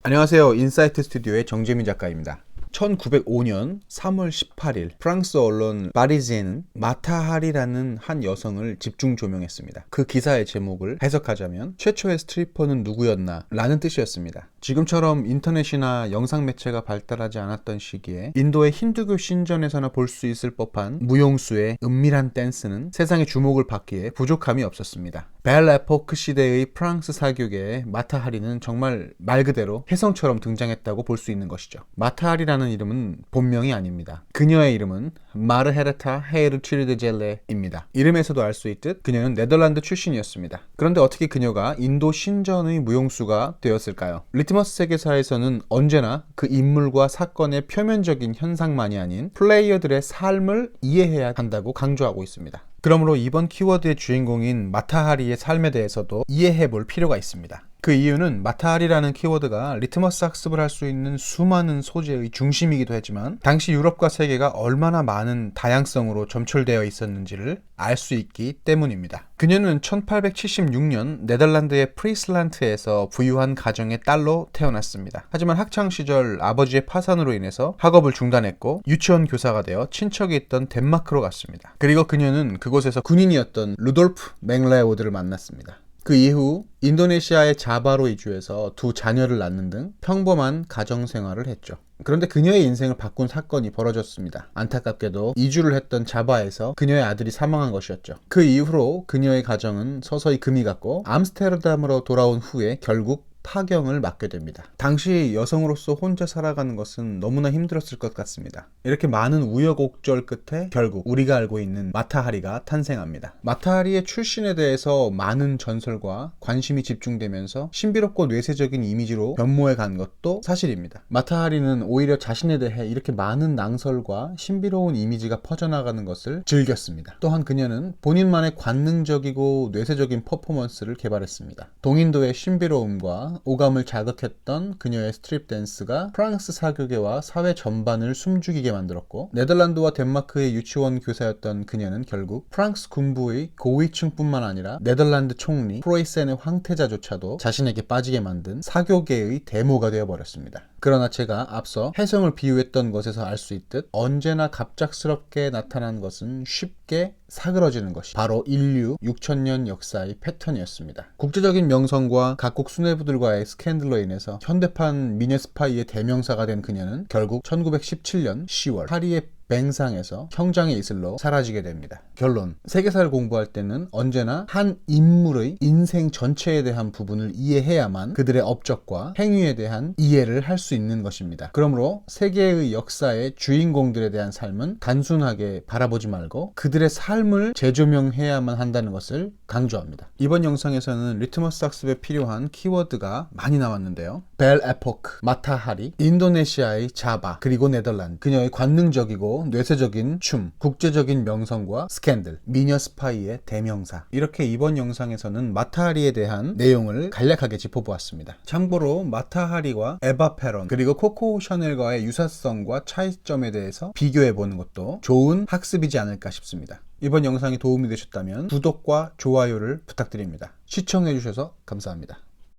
안녕하세요. 인사이트 스튜디오의 정재민 작가입니다. 1905년 3월 18일 프랑스 언론 파리지엔은 마타하리라는 한 여성을 집중 조명했습니다. 그 기사의 제목을 해석하자면 최초의 스트리퍼는 누구였나 라는 뜻이었습니다. 지금처럼 인터넷이나 영상 매체가 발달하지 않았던 시기에 인도의 힌두교 신전에서나 볼 수 있을 법한 무용수의 은밀한 댄스는 세상의 주목을 받기에 부족함이 없었습니다. 벨 에포크 시대의 프랑스 사교계에 마타하리는 정말 말 그대로 혜성처럼 등장했다고 볼 수 있는 것이죠. 마타하리라는 이름은 본명이 아닙니다. 그녀의 이름은 마르헤르타 헤르트르드 젤레입니다. 이름에서도 알 수 있듯 그녀는 네덜란드 출신이었습니다. 그런데 어떻게 그녀가 인도 신전의 무용수가 되었을까요? 리트머스 세계사에서는 언제나 그 인물과 사건의 표면적인 현상만이 아닌 플레이어들의 삶을 이해해야 한다고 강조하고 있습니다. 그러므로 이번 키워드의 주인공인 마타하리의 삶에 대해서도 이해해 볼 필요가 있습니다. 그 이유는 마타하리라는 키워드가 리트머스 학습을 할 수 있는 수많은 소재의 중심이기도 했지만 당시 유럽과 세계가 얼마나 많은 다양성으로 점철되어 있었는지를 알 수 있기 때문입니다. 그녀는 1876년 네덜란드의 프리슬란트에서 부유한 가정의 딸로 태어났습니다. 하지만 학창시절 아버지의 파산으로 인해서 학업을 중단했고 유치원 교사가 되어 친척이 있던 덴마크로 갔습니다. 그리고 그녀는 그곳에서 군인이었던 루돌프 맹레오드를 만났습니다. 그 이후 인도네시아의 자바로 이주해서 두 자녀를 낳는 등 평범한 가정생활을 했죠. 그런데 그녀의 인생을 바꾼 사건이 벌어졌습니다. 안타깝게도 이주를 했던 자바에서 그녀의 아들이 사망한 것이었죠. 그 이후로 그녀의 가정은 서서히 금이 갔고 암스테르담으로 돌아온 후에 결국 파경을 맞게 됩니다. 당시 여성으로서 혼자 살아가는 것은 너무나 힘들었을 것 같습니다. 이렇게 많은 우여곡절 끝에 결국 우리가 알고 있는 마타하리가 탄생합니다. 마타하리의 출신에 대해서 많은 전설과 관심이 집중되면서 신비롭고 뇌세적인 이미지로 변모해 간 것도 사실입니다. 마타하리는 오히려 자신에 대해 이렇게 많은 낭설과 신비로운 이미지가 퍼져나가는 것을 즐겼습니다. 또한 그녀는 본인만의 관능적이고 뇌세적인 퍼포먼스를 개발했습니다. 동인도의 신비로움과 오감을 자극했던 그녀의 스트립 댄스가 프랑스 사교계와 사회 전반을 숨죽이게 만들었고, 네덜란드와 덴마크의 유치원 교사였던 그녀는 결국 프랑스 군부의 고위층뿐만 아니라 네덜란드 총리 프로이센의 황태자조차도 자신에게 빠지게 만든 사교계의 데모가 되어버렸습니다. 그러나 제가 앞서 혜성을 비유했던 것에서 알 수 있듯 언제나 갑작스럽게 나타난 것은 쉽게 사그러지는 것이 바로 인류 6000년 역사의 패턴이었습니다. 국제적인 명성과 각국 수뇌부들과의 스캔들로 인해서 현대판 미녀 스파이의 대명사가 된 그녀는 결국 1917년 10월 파리의 뱅상에서 형장의 이슬로 사라지게 됩니다. 결론, 세계사를 공부할 때는 언제나 한 인물의 인생 전체에 대한 부분을 이해해야만 그들의 업적과 행위에 대한 이해를 할 수 있는 것입니다. 그러므로 세계의 역사의 주인공들에 대한 삶은 단순하게 바라보지 말고 그들의 삶을 재조명해야만 한다는 것을 강조합니다. 이번 영상에서는 리트머스 학습에 필요한 키워드가 많이 나왔는데요. 벨 에포크, 마타하리, 인도네시아의 자바, 그리고 네덜란드, 그녀의 관능적이고 뇌세적인 춤, 국제적인 명성과 스캔들, 미녀 스파이의 대명사, 이렇게 이번 영상에서는 마타하리에 대한 내용을 간략하게 짚어보았습니다. 참고로 마타하리와 에바 페론 그리고 코코 샤넬과의 유사성과 차이점에 대해서 비교해보는 것도 좋은 학습이지 않을까 싶습니다. 이번 영상이 도움이 되셨다면 구독과 좋아요를 부탁드립니다. 시청해주셔서 감사합니다.